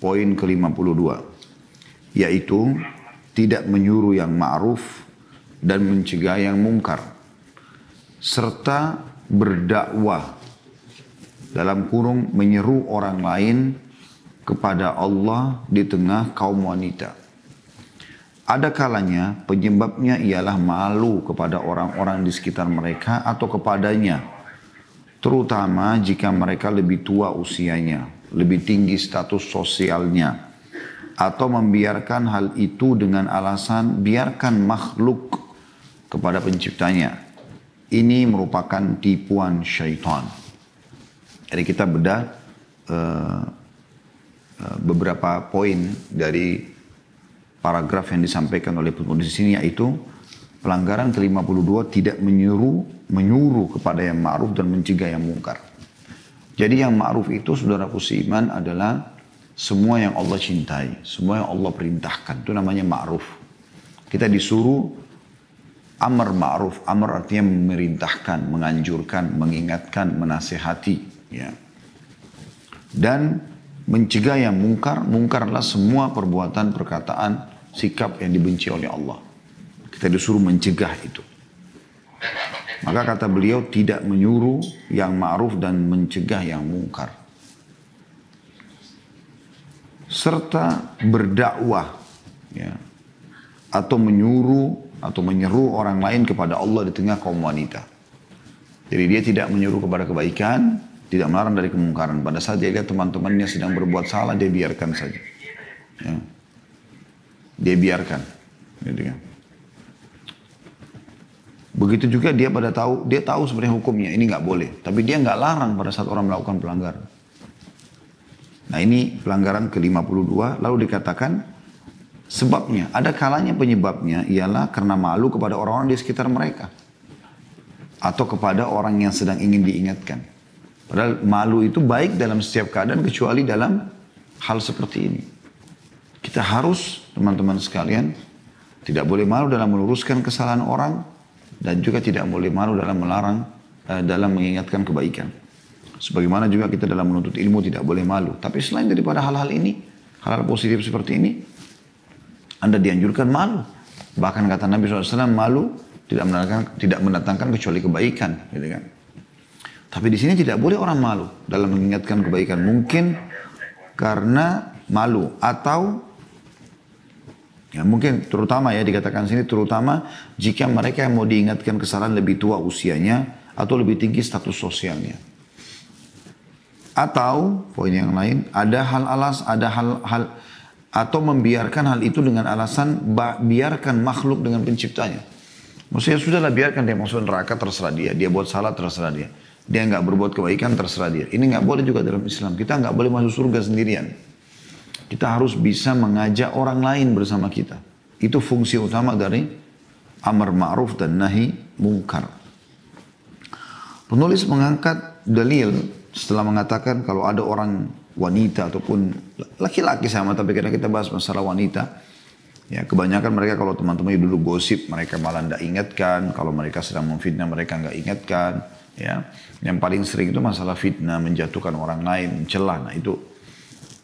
poin ke-52, yaitu tidak menyuruh yang ma'ruf dan mencegah yang mungkar, serta berdakwah dalam kurung menyeru orang lain kepada Allah di tengah kaum wanita. Ada kalanya penyebabnya ialah malu kepada orang-orang di sekitar mereka atau kepadanya, terutama jika mereka lebih tua usianya, lebih tinggi status sosialnya, atau membiarkan hal itu dengan alasan biarkan makhluk kepada penciptanya. Ini merupakan tipuan syaitan. Jadi kita bedah beberapa poin dari paragraf yang disampaikan oleh penulis di sini, yaitu pelanggaran ke-52 tidak menyuruh kepada yang ma'ruf dan mencegah yang mungkar. Jadi yang ma'ruf itu, saudaraku seiman, adalah semua yang Allah cintai, semua yang Allah perintahkan. Itu namanya ma'ruf. Kita disuruh amar ma'ruf. Amar artinya memerintahkan, menganjurkan, mengingatkan, menasihati. Ya. Dan mencegah yang mungkar. Mungkar adalah semua perbuatan, perkataan, sikap yang dibenci oleh Allah. Kita disuruh mencegah itu. Maka kata beliau, tidak menyuruh yang ma'ruf dan mencegah yang mungkar. Serta berdakwah, ya, atau menyuruh atau menyeru orang lain kepada Allah di tengah kaum wanita. Jadi dia tidak menyuruh kepada kebaikan, tidak melarang dari kemungkaran. Pada saat dia lihat teman-temannya sedang berbuat salah, dia biarkan saja. Ya. Dia biarkan. Gitu kan. Begitu juga dia tahu sebenarnya hukumnya, ini nggak boleh. Tapi dia nggak larang pada saat orang melakukan pelanggaran. Nah ini pelanggaran ke-52, lalu dikatakan sebabnya. Ada kalanya penyebabnya ialah karena malu kepada orang-orang di sekitar mereka. Atau kepada orang yang sedang ingin diingatkan. Padahal malu itu baik dalam setiap keadaan kecuali dalam hal seperti ini. Kita harus, teman-teman sekalian, tidak boleh malu dalam meluruskan kesalahan orang dan juga tidak boleh malu dalam melarang, dalam mengingatkan kebaikan. Sebagaimana juga kita dalam menuntut ilmu tidak boleh malu. Tapi selain daripada hal-hal ini, hal-hal positif seperti ini, Anda dianjurkan malu. Bahkan kata Nabi SAW, malu tidak mendatangkan kecuali kebaikan. Gitu kan. Tapi di sini tidak boleh orang malu dalam mengingatkan kebaikan. Mungkin karena malu atau ya mungkin terutama ya dikatakan sini terutama jika mereka yang mau diingatkan kesalahan lebih tua usianya atau lebih tinggi status sosialnya. Atau poin yang lain ada hal atau membiarkan hal itu dengan alasan biarkan makhluk dengan penciptanya. Maksudnya sudahlah biarkan dia masuk neraka terserah dia, dia buat salah terserah dia. Dia nggak berbuat kebaikan terserah dia. Ini nggak boleh juga dalam Islam. Kita nggak boleh masuk surga sendirian. Kita harus bisa mengajak orang lain bersama kita. Itu fungsi utama dari amar ma'ruf dan nahi mungkar. Penulis mengangkat dalil setelah mengatakan kalau ada orang wanita ataupun laki-laki sama, tapi karena kita bahas masalah wanita, ya kebanyakan mereka kalau teman-teman dulu gosip, mereka malah tidak ingatkan. Kalau mereka sedang memfitnah, mereka nggak ingatkan. Ya, yang paling sering itu masalah fitnah, menjatuhkan orang lain, mencela. Nah itu.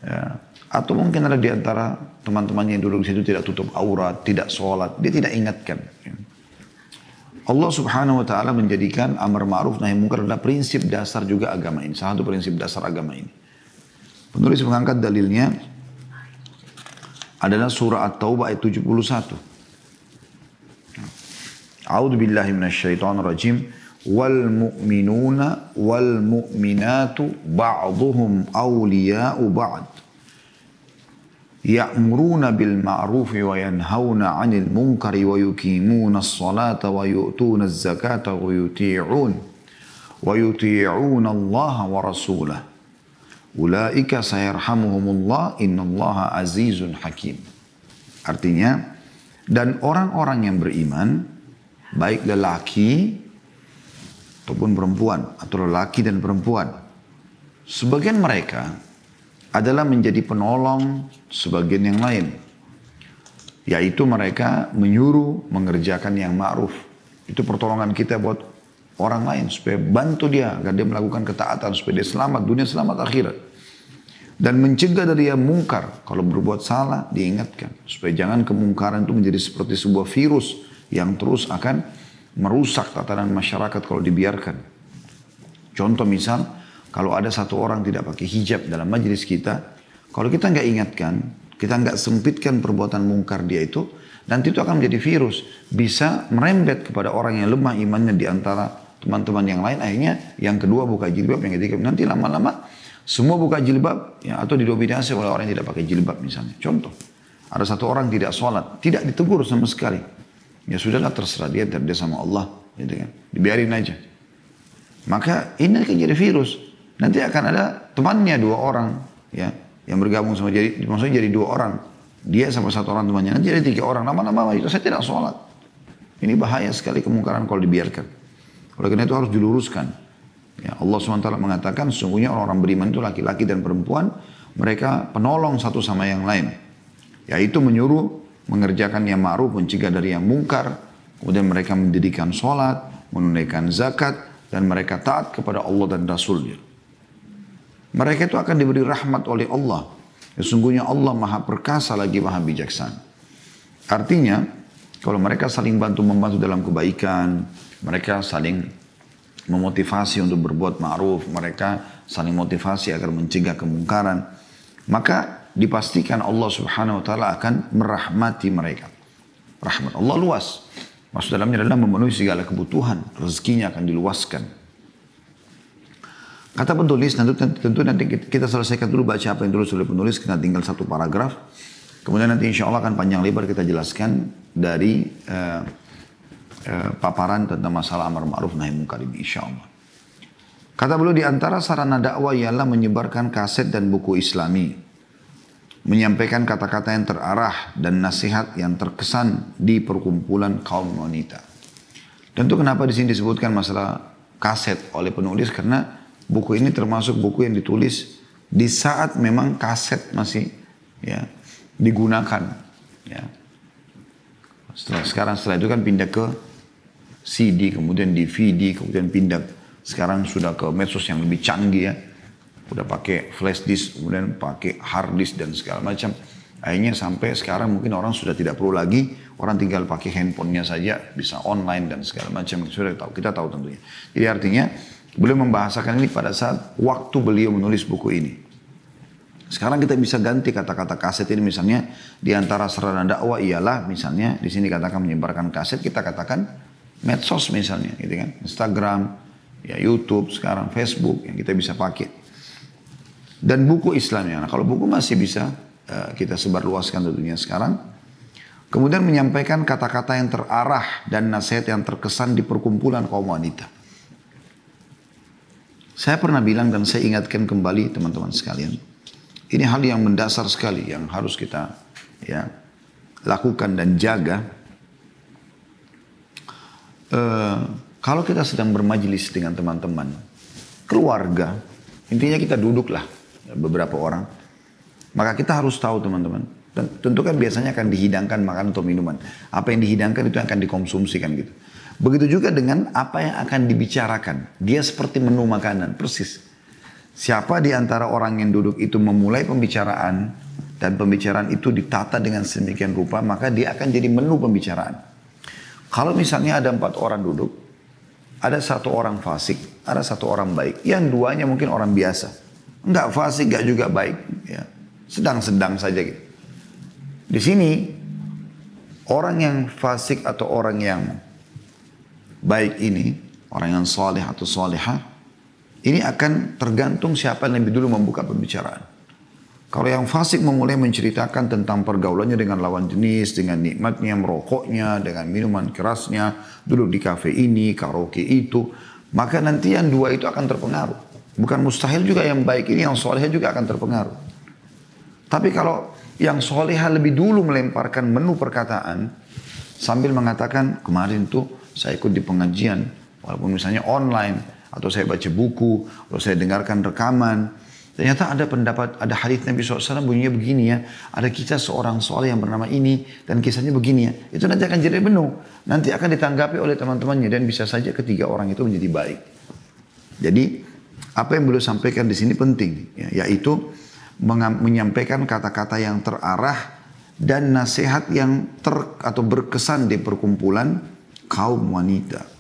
Ya. Atau mungkin ada di antara teman-temannya yang duduk di situ tidak tutup aurat, tidak sholat, dia tidak ingatkan. Allah Subhanahu wa taala menjadikan amar ma'ruf nahi mungkar adalah prinsip dasar juga agama ini, salah satu prinsip dasar agama ini. Penulis mengangkat dalilnya adalah surah At-Taubah ayat 71. A'udzu billahi minasyaitonir rajim. Wal mu'minuna wal mu'minatu ba'dhuhum awliya'u ba'd. Ya'muruna bil ma'rufi wa yanhauna 'anil munkari wa yuqimuna as-salata wa yu'tuna az-zakata wa yuti'una Allah wa rasulahu. Ulaika sayarhamuhumullah innallaha azizun hakim. Artinya, dan orang-orang yang beriman, baik lelaki ataupun perempuan, atau lelaki dan perempuan, sebagian mereka adalah menjadi penolong sebagian yang lain. Yaitu mereka menyuruh mengerjakan yang ma'ruf. Itu pertolongan kita buat orang lain supaya bantu dia agar dia melakukan ketaatan supaya dia selamat dunia selamat akhirat. Dan mencegah dari yang mungkar. Kalau berbuat salah, diingatkan. Supaya jangan kemungkaran itu menjadi seperti sebuah virus yang terus akan merusak tatanan masyarakat kalau dibiarkan. Contoh misal, kalau ada satu orang tidak pakai hijab dalam majelis kita, kalau kita nggak ingatkan, kita nggak sempitkan perbuatan mungkar dia itu, nanti itu akan menjadi virus. Bisa merembet kepada orang yang lemah imannya di antara teman-teman yang lain. Akhirnya yang kedua buka jilbab, yang ketiga. Nanti lama-lama semua buka jilbab ya, atau didominasi oleh orang yang tidak pakai jilbab misalnya. Contoh, ada satu orang tidak sholat, tidak ditegur sama sekali. Ya sudahlah terserah dia sama Allah. Gitu kan. Dibiarin aja. Maka ini akan jadi virus. Nanti akan ada temannya 2 orang ya, yang bergabung sama maksudnya jadi 2 orang. Dia sama 1 orang temannya. Nanti jadi 3 orang. Lama-lama itu saya tidak sholat. Ini bahaya sekali kemungkaran kalau dibiarkan. Oleh karena itu harus diluruskan. Ya, Allah SWT mengatakan sesungguhnya orang-orang beriman itu laki-laki dan perempuan, mereka penolong satu sama yang lain. Yaitu menyuruh mengerjakan yang ma'ruf, mencegah dari yang mungkar, kemudian mereka mendirikan sholat, menunaikan zakat, dan mereka taat kepada Allah dan Rasulnya. Mereka itu akan diberi rahmat oleh Allah. Sesungguhnya Allah maha perkasa lagi maha bijaksana. Artinya, kalau mereka saling bantu-membantu dalam kebaikan, mereka saling memotivasi untuk berbuat ma'ruf, mereka saling motivasi agar mencegah kemungkaran, maka dipastikan Allah Subhanahu wa taala akan merahmati mereka. Rahmat Allah luas. Maksud dalamnya adalah memenuhi segala kebutuhan, rezekinya akan diluaskan. Kata penulis, tentu nanti kita selesaikan dulu baca apa yang dulu sudah penulis, kita tinggal 1 paragraf. Kemudian nanti insya Allah akan panjang lebar kita jelaskan dari paparan tentang masalah amar ma'ruf nahi munkar ini insyaallah. Kata beliau, di antara sarana dakwah ialah menyebarkan kaset dan buku Islami, menyampaikan kata-kata yang terarah dan nasihat yang terkesan di perkumpulan kaum wanita. Tentu kenapa di sini disebutkan masalah kaset oleh penulis, karena buku ini termasuk buku yang ditulis di saat memang kaset masih ya digunakan ya. Setelah itu kan pindah ke CD, kemudian DVD, kemudian pindah sekarang sudah ke medsos yang lebih canggih ya. Udah pakai flash disk, kemudian pakai hard disk dan segala macam. Akhirnya sampai sekarang mungkin orang sudah tidak perlu lagi, orang tinggal pakai handphonenya saja, bisa online dan segala macam. Sudah tahu, kita tahu tentunya. Jadi artinya beliau membahasakan ini pada saat waktu beliau menulis buku ini. Sekarang kita bisa ganti kata-kata kaset ini, misalnya di antara sarana dakwah ialah misalnya di sini katakan menyebarkan kaset, kita katakan medsos misalnya, gitu kan, Instagram, ya YouTube, sekarang Facebook yang kita bisa pakai. Dan buku Islamnya, nah, kalau buku masih bisa kita sebarluaskan tentunya sekarang. Kemudian menyampaikan kata-kata yang terarah dan nasihat yang terkesan di perkumpulan kaum wanita. Saya pernah bilang dan saya ingatkan kembali teman-teman sekalian, ini hal yang mendasar sekali yang harus kita ya lakukan dan jaga. Kalau kita sedang bermajelis dengan teman-teman, keluarga, intinya kita duduklah beberapa orang, maka kita harus tahu teman-teman, dan tentu kan biasanya akan dihidangkan makanan atau minuman. Apa yang dihidangkan itu akan dikonsumsikan gitu. Begitu juga dengan apa yang akan dibicarakan. Dia seperti menu makanan, persis. Siapa di antara orang yang duduk itu memulai pembicaraan, dan pembicaraan itu ditata dengan sedemikian rupa, maka dia akan jadi menu pembicaraan. Kalau misalnya ada 4 orang duduk, ada 1 orang fasik, ada 1 orang baik. Yang duanya mungkin orang biasa. Enggak fasik, enggak juga baik. Ya. Sedang-sedang saja gitu. Di sini, orang yang fasik atau orang yang baik ini, orang yang saleh atau salihah, ini akan tergantung siapa yang lebih dulu membuka pembicaraan. Kalau yang fasik memulai menceritakan tentang pergaulannya dengan lawan jenis, dengan nikmatnya merokoknya, dengan minuman kerasnya, duduk di kafe ini, karaoke itu, maka nanti yang 2 itu akan terpengaruh. Bukan mustahil juga yang baik ini, yang solehah juga akan terpengaruh. Tapi kalau yang solehah lebih dulu melemparkan menu perkataan, sambil mengatakan, kemarin tuh saya ikut di pengajian, walaupun misalnya online, atau saya baca buku, atau saya dengarkan rekaman, ternyata ada pendapat, ada hadits Nabi SAW bunyinya begini ya. Ada kisah seorang soleh yang bernama ini dan kisahnya begini ya. Itu nanti akan jadi menu. Nanti akan ditanggapi oleh teman-temannya dan bisa saja ketiga orang itu menjadi baik. Jadi apa yang beliau sampaikan di sini penting, ya, yaitu menyampaikan kata-kata yang terarah dan nasihat yang atau berkesan di perkumpulan kaum wanita.